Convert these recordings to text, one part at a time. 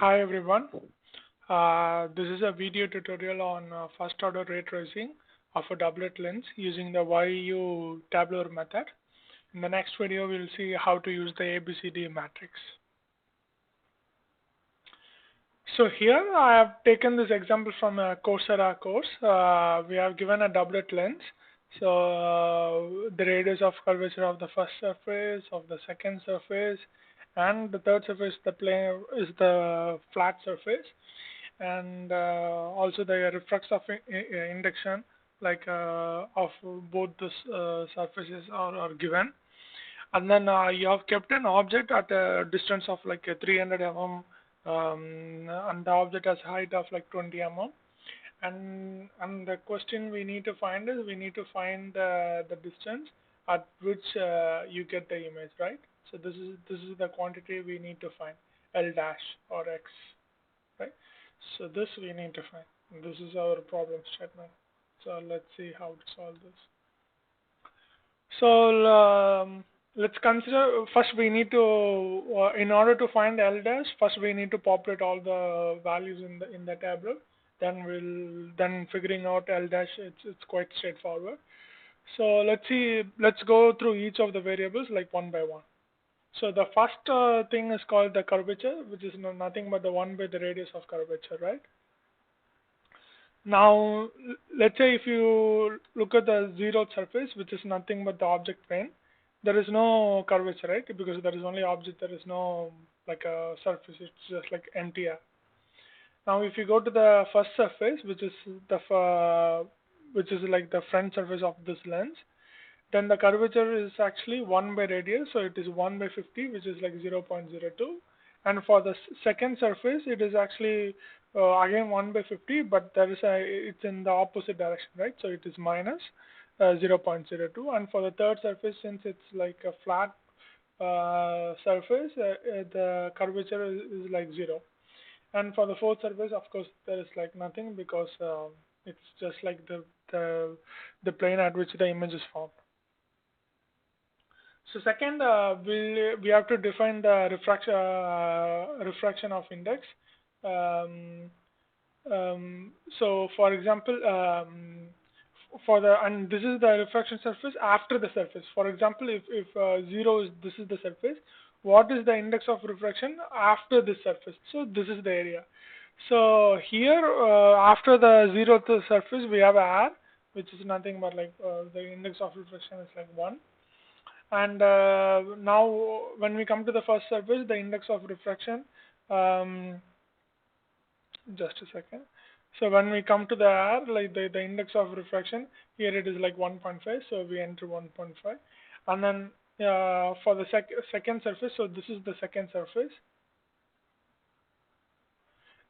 Hi everyone. This is a video tutorial on first order ray tracing of a doublet lens using the YU tabular method. In the next video, we'll see how to use the ABCD matrix. So here I have taken this example from a Coursera course. We have given a doublet lens. So the radius of curvature of the first surface, of the second surface, and the third surface, the plane is the flat surface, and also the refractive induction, like of both the surfaces are given. And then you have kept an object at a distance of like 300 mm, and the object has height of like 20 mm. And the question we need to find is we need to find the distance at which you get the image, right? So this is the quantity we need to find, L dash or X, right? So this we need to find. This is our problem statement. So let's see how to solve this. So let's consider first we need to in order to find L dash, first we need to populate all the values in the table. Then figuring out L dash, it's quite straightforward. So let's go through each of the variables like one by one. So the first thing is called the curvature, which is nothing but the 1 by the radius of curvature, right? Now, let's say if you look at the zeroth surface, which is nothing but the object plane, there is no curvature, right? Because there is only object, there is no like a surface, it's just like empty air. Now, if you go to the first surface, which is like the front surface of this lens, then the curvature is actually 1 by radius, so it is 1 by 50, which is like 0.02. And for the second surface, it is actually again 1 by 50, but it's in the opposite direction, right? So it is minus 0.02. And for the third surface, since it's like a flat surface, the curvature is like 0. And for the fourth surface, of course, there is like nothing because it's just like the plane at which the image is formed. So second, we have to define the refraction of index. Um, so for example, and this is the refraction surface after the surface. For example, if 0 is this is the surface, what is the index of refraction after this surface? So this is the area. So here after the 0th surface we have R, which is nothing but like the index of refraction is like 1. And now when we come to the first surface, the index of refraction, just a second. So when we come to the R, like the index of refraction, here it is like 1.5, so we enter 1.5. And then for the second surface, so this is the second surface,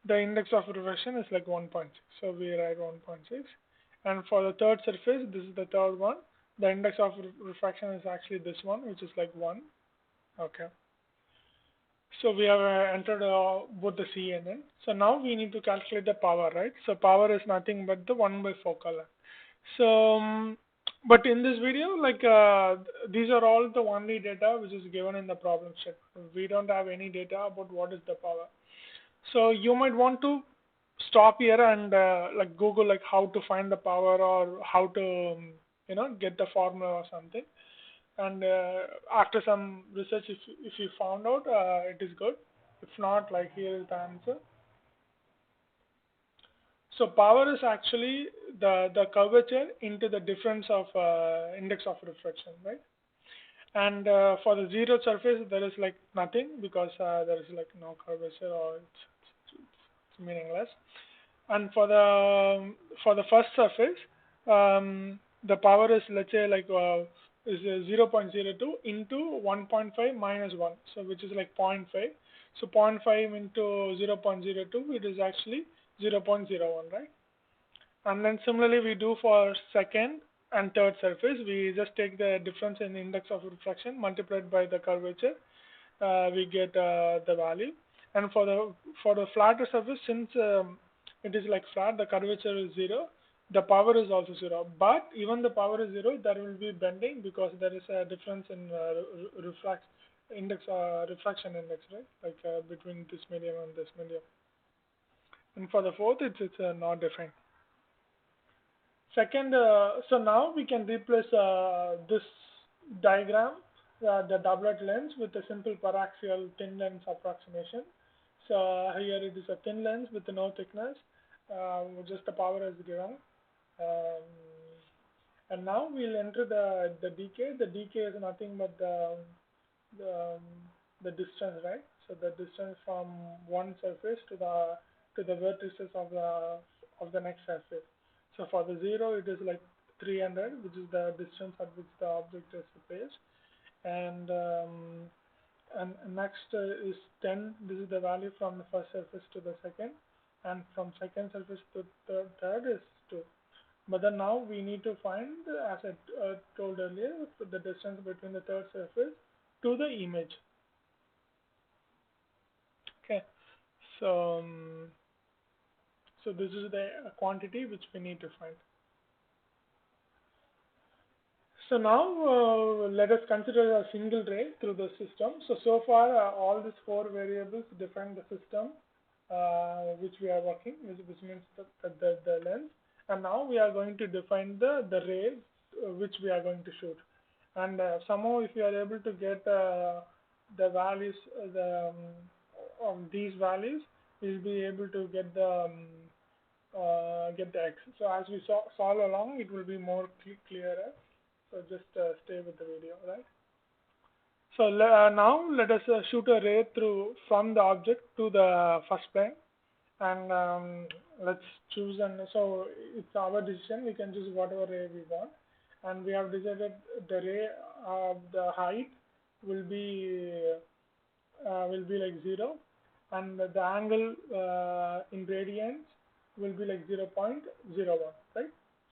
the index of refraction is like 1.6, so we write 1.6. And for the third surface, this is the third one, the index of refraction is actually this one, which is like 1. Okay. So we have entered both the C and N. So now we need to calculate the power, right? So power is nothing but the 1 by focal length. So, but in this video, like these are all the only data which is given in the problem set. We don't have any data about what is the power. So you might want to stop here and like Google like how to find the power or how to get the formula or something. And after some research, if you found out, it is good. If not, like here is the answer. So power is actually the curvature into the difference of index of refraction, right? And for the zero surface, there is like nothing because there is like no curvature or it's meaningless. And for the first surface, the power is, let's say, like is 0.02 into 1.5 minus 1, so which is like zero point 0.5. So zero point 0.5 into 0.02, it is actually 0.01, right? And then similarly we do for second and third surface. We just take the difference in index of refraction multiplied by the curvature. We get the value. And for the flatter surface, since it is like flat, the curvature is 0. The power is also 0. But even the power is 0, there will be bending because there is a difference in index, refraction index, right? Like between this medium and this medium. And for the fourth, it's not defined. Second, so now we can replace this diagram, the doublet lens, with a simple paraxial thin lens approximation. So here it is a thin lens with no thickness, just the power is given. Um, and now we'll enter the decay. The decay is nothing but the, um, the distance, right? So the distance from one surface to the vertices of the next surface. So for the zero, it is like 300, which is the distance at which the object is placed, and next is 10. This is the value from the first surface to the second, and from second surface to third is 2. But then now we need to find, as I told earlier, the distance between the third surface to the image. Okay, so so this is the quantity which we need to find. So now let us consider a single ray through the system. So far all these four variables define the system which we are working, which means the lens. And now we are going to define the ray which we are going to shoot. And somehow if you are able to get the values, of these values, we'll be able to get the x. So as we solve along, it will be more clearer. So just stay with the video, right? So now let us shoot a ray through from the object to the first plane, and let's choose. And so it's our decision. We can choose whatever ray we want, and we have decided the ray of the height will be like 0, and the angle in radians will be like 0.01, right?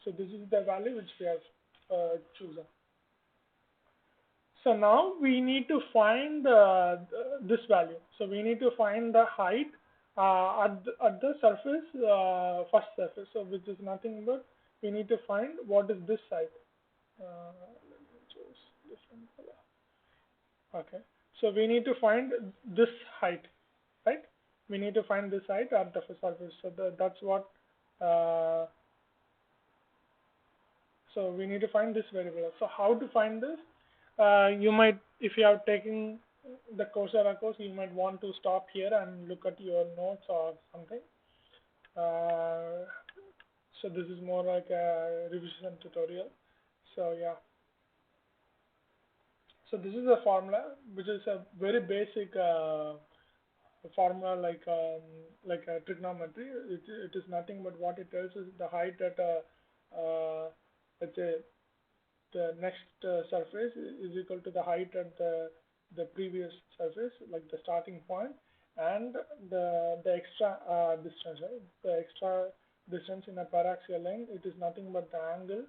So this is the value which we have chosen. So now we need to find this value. So we need to find the height at the surface, first surface. So which is nothing but we need to find what is this height. Let me choose different color. Okay. So we need to find this height, right? We need to find this height at the surface. So that's what. Uh, so we need to find this variable. So how to find this? You might, if you are taking the Coursera course, you might want to stop here and look at your notes or something. Uh, so this is more like a revision tutorial. So yeah. So this is a formula, which is a very basic formula like a trigonometry. It is nothing but what it tells is the height at let's say the next surface is equal to the height at the previous surface, like the starting point, and the extra distance, right? The extra distance in a paraxial line, it is nothing but the angle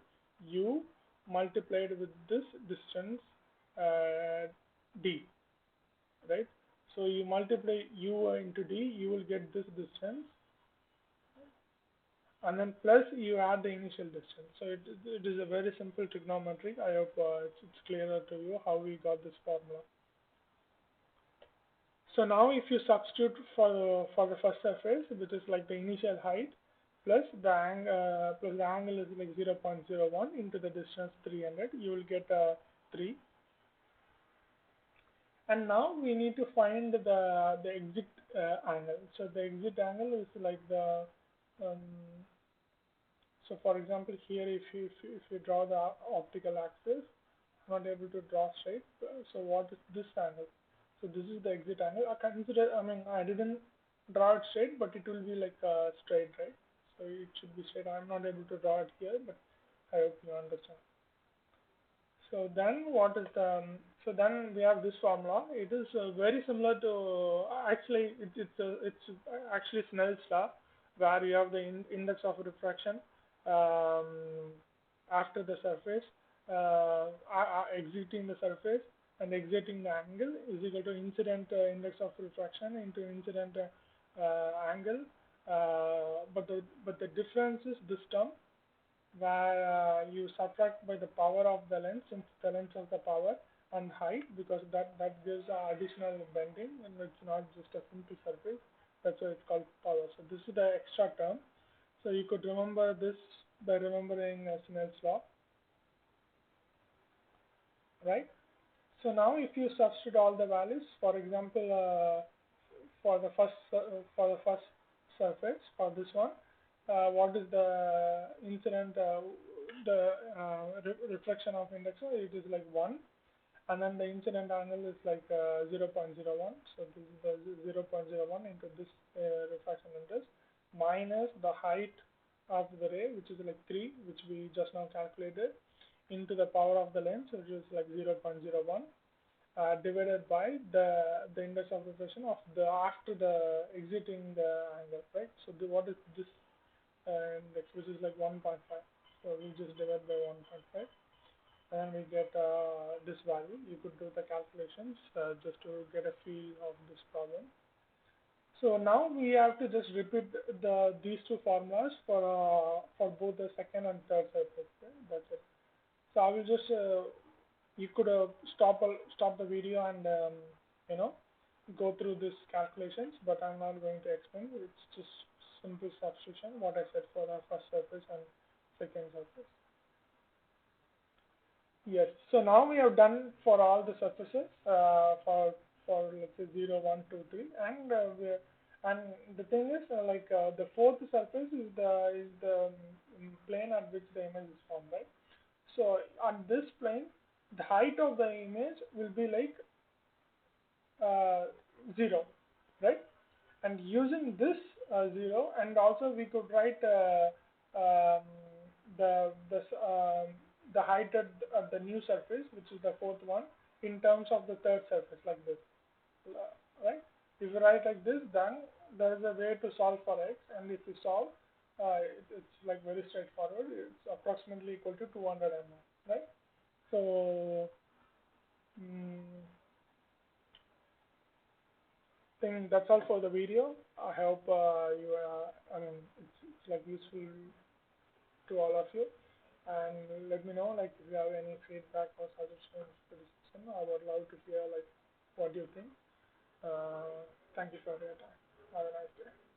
u multiplied with this distance d, right? So you multiply u into d, you will get this distance, and then plus you add the initial distance. So it is a very simple trigonometry. I hope it's clearer to you how we got this formula. So now if you substitute for the first surface, which is like the initial height, plus the angle is like 0.01 into the distance 300, you will get 3. And now we need to find the exit angle. So the exit angle is like the so for example here, if you draw the optical axis, not able to draw straight. So what is this angle? So this is the exit angle. I mean, I didn't draw it straight, but it will be like straight, right? So it should be straight. I'm not able to draw it here, but I hope you understand. So then what is the, so then we have this formula. It is very similar to, actually it's actually Snell's law, where you have the index of refraction after the surface, exiting the surface, and exiting the angle is equal to incident index of refraction into incident angle. But the difference is this term, where you subtract by the power of the lens, since the lens has the power, and height, because that gives additional bending and it's not just a simple surface. That's why it's called power. So this is the extra term. So you could remember this by remembering Snell's law, right? So now if you substitute all the values, for example, for the first surface for this one, what is the incident the reflection of index? It is like 1, and then the incident angle is like 0.01. So this is the 0.01 into this refraction index minus the height of the ray, which is like 3, which we just now calculated, into the power of the lens, which is like 0.01, divided by the index of reflection of the after the exiting the angle, right? So what is this index, which is like 1.5. So we just divide by 1.5, and then we get this value. You could do the calculations just to get a feel of this problem. So now we have to just repeat these two formulas for both the second and third surface. Okay? That's it. So I will just you could stop the video and you know go through these calculations, but I'm not going to explain. It's just simple substitution what I said for the first surface and second surface. Yes. So now we have done for all the surfaces for let's say 0, 1, 2, 3, and and the thing is the fourth surface is the plane at which the image is formed, right? So on this plane, the height of the image will be like 0, right? And using this 0, and also we could write um, the the the height at the new surface, which is the fourth one, in terms of the third surface, like this, right? If you write like this, then there is a way to solve for x, and if you solve, it's like very straightforward. It's approximately equal to 200 mm, right? So, mm, think that's all for the video. I hope I mean, it's like useful to all of you. And let me know like if you have any feedback or suggestions for this discussion. I would love to hear like what you think. Thank you for your time. Have a nice day.